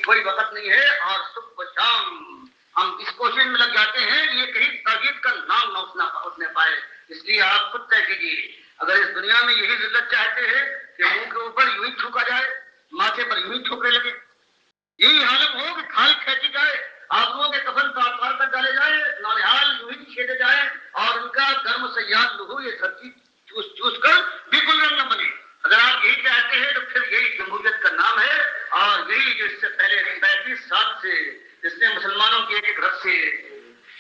کوئی وقت نہیں ہے، اور صبح و شام ہم اس کوشش میں لگ جاتے ہیں کہ یہ کہیں تاغیت کا نام نہ اٹھنے پائے۔ اس لیے آپ خود طے کیجیے، اگر اس دنیا میں یہی ذلت چاہتے ہیں کہ منہ کے اوپر یوں ہی تھوکا جائے، ماتھے پر یوں ہی ٹھوکرے لگے، یہی حالت ہو کہ کھال کھینچی جائے، آبروں کے کفن پار پار کر ڈالے جائے، نالحال یوں ہی چھیدے جائیں، اور ان کا گرم سیاد لہو یہ دھرتی چوس چوس کر بالکل رنگ نہ بنے، اگر آپ یہی چاہتے ہیں تو پھر یہی جمہوریت کا نام ہے، اور یہی جو اس سے پہلے 35 سال سے جس نے مسلمانوں کی ایک ایک رت سے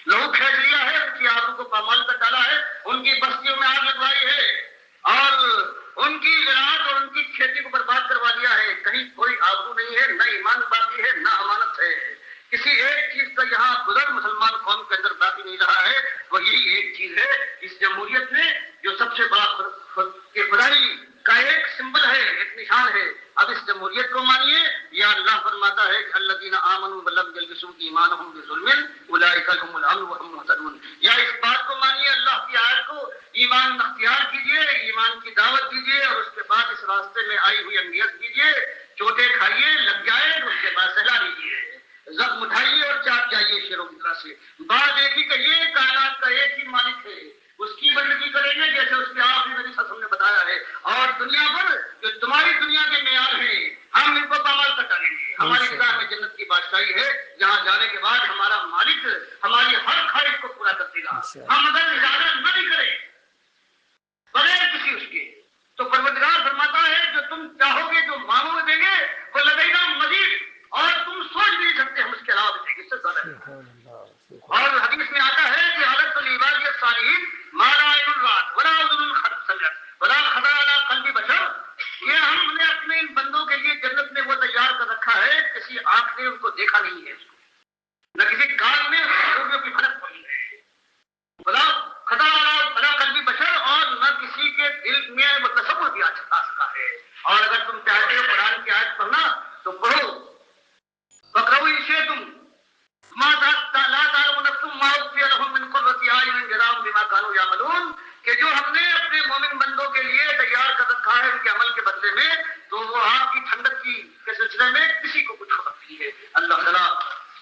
لہو کھینچ لیا ہے، ان کی آبرو کو پامال کر ڈالا ہے، ان کی بستیوں میں آگ لگوائی ہے، اور ان کی زراعت اور ان کی کھیتی کو برباد کروا دیا ہے۔ کہیں کوئی آبرو نہیں ہے، نہ ایمان باقی ہے، نہ امانت ہے، کسی ایک چیز کا یہاں گزر مسلمان قوم کے اندر باقی نہیں رہا ہے، وہ یہی ایک چیز ہے اس جمہوریت میں جو سب سے بڑا خدائی کا ایک سمبل ہے، ایک نشان ہے۔ اب اس جمہوریت کو مانیے، یا اللہ فرماتا ہے کہ الذین آمنوا ولم یلبسوا ایمانہم بظلم اولئک لهم الامن وهم مہتدون، یا اس بات کو مانیے، اللہ کی آیت کو ایمان اختیار کیجئے، ایمان کی دعوت دیجئے، اور اس کے بعد اس راستے میں آئی ہوئی اہمیت کیجئے، چوٹیں کھائیے، لگ جائے تو اس کے بعد سہلا لیجئے، زخم اٹھائیے اور چاٹ جائیے شیروں کی طرح سے۔ بات ایک ہی کہیے، کائنات کا ایک ہی مالک ہے، اس کی بندگی کریں گے جیسے اس کے آخری نبی صلی اللہ علیہ وسلم نے بتایا ہے، اور دنیا پر جو تمہاری دنیا کے معیار ہیں ہم ان کو پامال کر ڈالیں گے۔ ہماری نگاہ میں جنت کی بادشاہی ہے جہاں جانے کے بعد ہمارا مالک ہماری ہر خواہش کو پورا کر دے گا، ہم اگر اجازت نہ بھی کریں بغیر کسی اس کے، تو پروردگار فرماتا ہے جو تم چاہو گے، جو مانگو گے دیں گے، وہ لگے گا مزید، اور تم سوچ بھی نہیں سکتے ہم اس کے علاوہ دیں گے، اس سے زیادہ۔ اور حدیث میں آتا ہے کہ حالت العباد الصالحین ما لا عین رات ولا اذن سمعت ولا خطر علی قلب بشر، یہ ہم نے اپنے ان بندوں کے لیے جنت میں وہ تیار کر رکھا ہے، کسی آنکھ نے ان کو دیکھا نہیں ہے، نہ کسی کان میں خوبیوں کی بھنک پڑی ہے، ولا خطر علی قلب بشر، اور نہ کسی کے دل میں وہ تصور بھی آ سکا ہے۔ اور اگر تم چاہتے ہو قرآن کی آیت پڑھنا تو پڑھو، فقرؤوا ان شئتم ما لا تعلم نفس ما اخفي لهم من قرة اعين جزاء بما كانوا يعملون، کہ جو ہم نے اپنے مومن بندوں کے لیے تیار کر رکھا ہے ان کے عمل کے بدلے میں، تو وہ آپ کی ٹھنڈک کے سلسلے میں کسی کو کچھ ہو سکتی ہے۔ اللہ تعالیٰ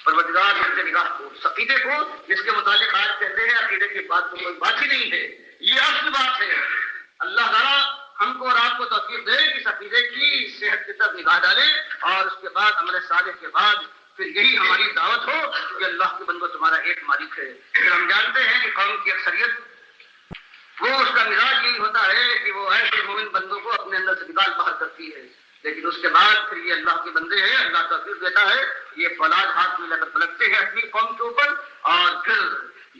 پروردگار اس کے نگاہ کو، اس عقیدے کو جس کے متعلق آج کہتے ہیں عقیدے کی بات تو کوئی بات ہی نہیں ہے، یہ اصل بات ہے۔ اللہ تعالیٰ ہم کو اور آپ کو توفیق دے کہ اس عقیدے کی صحت کی طرف نگاہ ڈالے، اور اس کے بعد عمل صالح کے بعد پھر یہی ہماری دعوت ہو کہ اللہ کے بندو تمہارا ایک مالک ہے۔ پھر ہم جانتے ہیں کہ قوم کی اکثریت وہ اس کا مزاج یہی ہوتا ہے کہ وہ ایسے مومن بندوں کو اپنے اندر سے نکال باہر کرتی ہے، لیکن اس کے بعد پھر یہ اللہ کے بندے ہیں، اللہ توفیق دیتا ہے، یہ فولاد ہاتھ میں لے کر پلٹتے ہیں اپنی قوم کے اوپر، اور پھر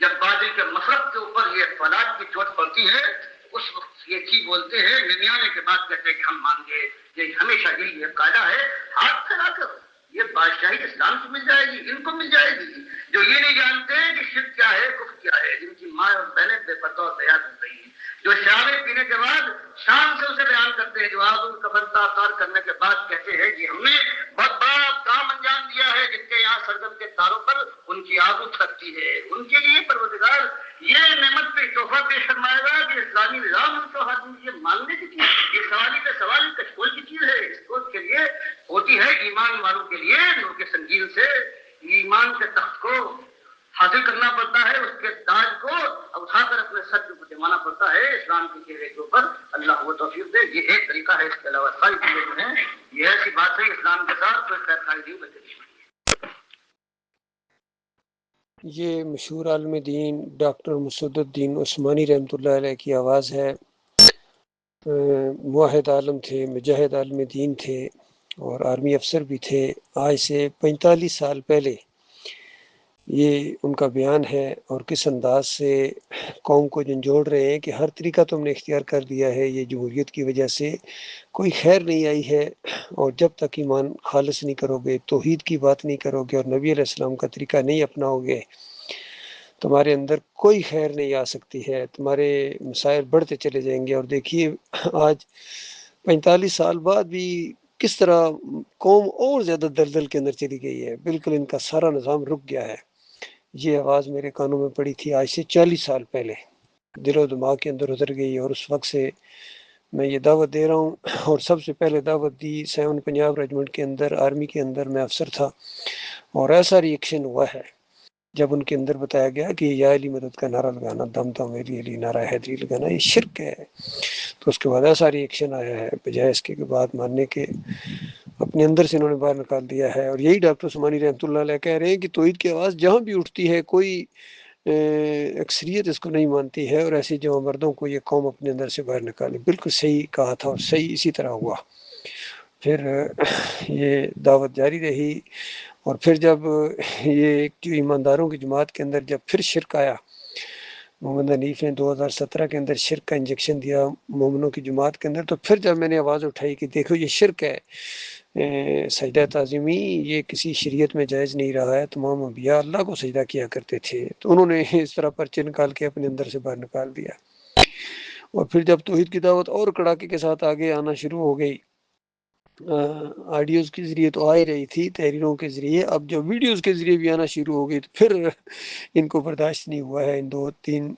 جب بادل کے مشرق کے اوپر یہ فولاد کی چوٹ پڑتی ہے اس وقت یہ چیز بولتے ہیں، ننیانے کے بعد کہتے ہیں کہ ہم مان گئے۔ یہ ہمیشہ یہی قاعدہ ہے، ہاتھ پھیلا کر یہ بادشاہی اسلام کو مل جائے گی، ان کو مل جائے گی جو یہ نہیں جانتے کہ شرک کیا ہے، کفر کیا ہے، جن کی ماں اور بہنیں بے پردہ اور بیان ہو رہی ہیں، جو شرابیں پینے کے بعد شان سے اسے بیان کرتے ہیں، جو آگ ان کا بنتا اتار کرنے کے بعد کہتے ہیں کہ ہم نے بہت بڑا کام انجام دیا ہے، جن کے یہاں سرگم کے تاروں پر ان کی آگ تھکتی ہے، ان کے لیے پروردگار یہ نعمت پہ تحفہ پیش فرمائے گا کہ اسلامی نظام ان کو حاصل، یہ مانگنے کی چیز، یہ سوالی پہ سوال کشکول کی چیز ہے، اس کو کے لیے ہوتی ہے ایمان والوں کے لیے نور کے سنگین سے ایمان کے تخت کو حاصل کرنا پڑتا ہے، اس کے تاج کو اٹھا کر اپنے سر پہ جمانا پڑتا ہے اسلام کے چہرے کے اوپر۔ اللہ وہ توفیق دے، یہ ایک طریقہ ہے، اس کے علاوہ ساری چیزیں جو ہیں یہ ایسی بات ہے اسلام کے ساتھ کوئی خیر خائی نہیں بچے۔ یہ مشہور عالم دین ڈاکٹر مسعود الدین عثمانی رحمۃ اللہ علیہ کی آواز ہے۔ موحد عالم تھے، مجاہد عالم دین تھے، اور آرمی افسر بھی تھے۔ آج سے 45 سال پہلے یہ ان کا بیان ہے، اور کس انداز سے قوم کو جھنجھوڑ رہے ہیں کہ ہر طریقہ تم نے اختیار کر دیا ہے، یہ جمہوریت کی وجہ سے کوئی خیر نہیں آئی ہے، اور جب تک ایمان خالص نہیں کرو گے، توحید کی بات نہیں کرو گے، اور نبی علیہ السلام کا طریقہ نہیں اپناؤ گے، تمہارے اندر کوئی خیر نہیں آ سکتی ہے، تمہارے مسائل بڑھتے چلے جائیں گے۔ اور دیکھیے آج 45 سال بعد بھی کس طرح قوم اور زیادہ دلدل کے اندر چلی گئی ہے، بالکل ان کا سارا نظام رک گیا ہے۔ یہ آواز میرے کانوں میں پڑی تھی آج سے 40 سال پہلے، دل و دماغ کے اندر اتر گئی، اور اس وقت سے میں یہ دعوت دے رہا ہوں، اور سب سے پہلے دعوت دی 7 پنجاب ریجمنٹ کے اندر، آرمی کے اندر میں افسر تھا، اور ایسا ریئیکشن ہوا ہے جب ان کے اندر بتایا گیا کہ یا علی مدد کا نعرہ لگانا، دم دم علی علی نعرہ حیدری لگانا یہ شرک ہے، تو اس کے بعد ایسا ریئیکشن آیا ہے، بجائے اس کے بات ماننے کے اپنے اندر سے انہوں نے باہر نکال دیا ہے۔ اور یہی ڈاکٹر عثمانی رحمۃ اللہ علیہ کہہ رہے ہیں کہ توحید کی آواز جہاں بھی اٹھتی ہے کوئی اکثریت اس کو نہیں مانتی ہے، اور ایسے جوان مردوں کو یہ قوم اپنے اندر سے باہر نکالے۔ بالکل صحیح کہا تھا، اور صحیح اسی طرح ہوا۔ پھر یہ دعوت جاری رہی، اور پھر جب یہ جو ایمانداروں کی جماعت کے اندر جب پھر شرک آیا، محمد حنیف نے 2017 کے اندر شرک کا انجیکشن دیا مومنوں کی جماعت کے اندر، تو پھر جب میں نے آواز اٹھائی کہ دیکھو یہ شرک ہے، سجدہ تعظیمی یہ کسی شریعت میں جائز نہیں رہا ہے، تمام انبیاء اللہ کو سجدہ کیا کرتے تھے، تو انہوں نے اس طرح پرچے نکال کے اپنے اندر سے باہر نکال دیا۔ اور پھر جب توحید کی دعوت اور کڑاکے کے ساتھ آگے آنا شروع ہو گئی، آڈیوز کے ذریعے تو آ ہی رہی تھی، تحریروں کے ذریعے، اب جو ویڈیوز کے ذریعے بھی آنا شروع ہو گئی تو پھر ان کو برداشت نہیں ہوا ہے۔ ان 2-3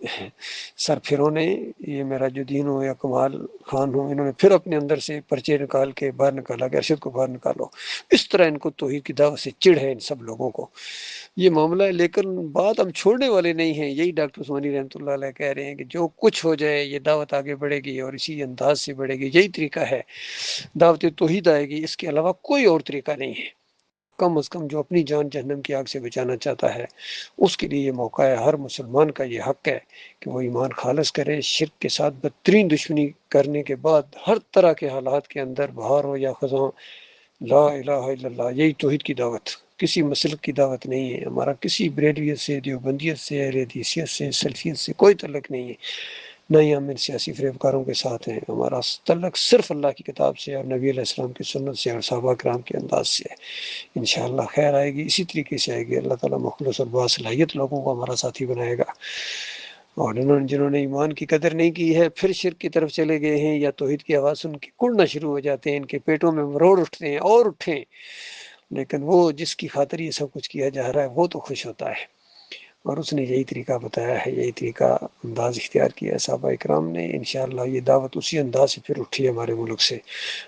سرفروں نے، یہ معراج الدین ہو یا کمال خان ہو، انہوں نے پھر اپنے اندر سے پرچے نکال کے باہر نکالا کہ ارشد کو باہر نکالو۔ اس طرح ان کو توحید کی دعوت سے چڑ ہے، ان سب لوگوں کو یہ معاملہ ہے، لیکن بات ہم چھوڑنے والے نہیں ہیں۔ یہی ڈاکٹر عثمانی رحمۃ اللہ علیہ کہہ رہے ہیں کہ جو کچھ ہو جائے یہ دعوت آگے بڑھے گی، اور اسی انداز سے بڑھے گی، یہی طریقہ ہے، دعوت توحید آئے گی، اس کے علاوہ کوئی اور طریقہ نہیں ہے۔ کم از کم جو اپنی جان جہنم کی آگ سے بچانا چاہتا ہے اس کے لیے یہ موقع ہے، ہر مسلمان کا یہ حق ہے کہ وہ ایمان خالص کرے، شرک کے ساتھ بدترین دشمنی کرنے کے بعد ہر طرح کے حالات کے اندر، بہار ہو یا خزاں، لا الہ الا اللہ، یہی توحید کی دعوت، کسی مسلک کی دعوت نہیں ہے۔ ہمارا کسی بریلویت سے، دیوبندیت سے، اہل حدیثیت سے، سلفیت سے کوئی تعلق نہیں ہے، نہ ہی ہم ان سیاسی فریبکاروں کے ساتھ ہیں۔ ہمارا تعلق صرف اللہ کی کتاب سے اور نبی علیہ السلام کی سنت سے اور صحابہ کرام کے انداز سے ہے۔ انشاءاللہ خیر آئے گی، اسی طریقے سے آئے گی۔ اللہ تعالیٰ مخلص اور باصلاحیت لوگوں کو ہمارا ساتھی بنائے گا، اور جنہوں نے ایمان کی قدر نہیں کی ہے، پھر شرک کی طرف چلے گئے ہیں، یا توحید کی آواز ان کی کڑنا شروع ہو جاتے ہیں، ان کے پیٹوں میں مروڑ اٹھتے ہیں اور اٹھیں، لیکن وہ جس کی خاطر یہ سب کچھ کیا جا رہا ہے وہ تو خوش ہوتا ہے، اور اس نے یہی طریقہ بتایا ہے، یہی طریقہ انداز اختیار کیا ہے صحابہ اکرام نے۔ انشاءاللہ یہ دعوت اسی انداز سے پھر اٹھی ہمارے ملک سے،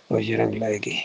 اور یہ رنگ لائے گی۔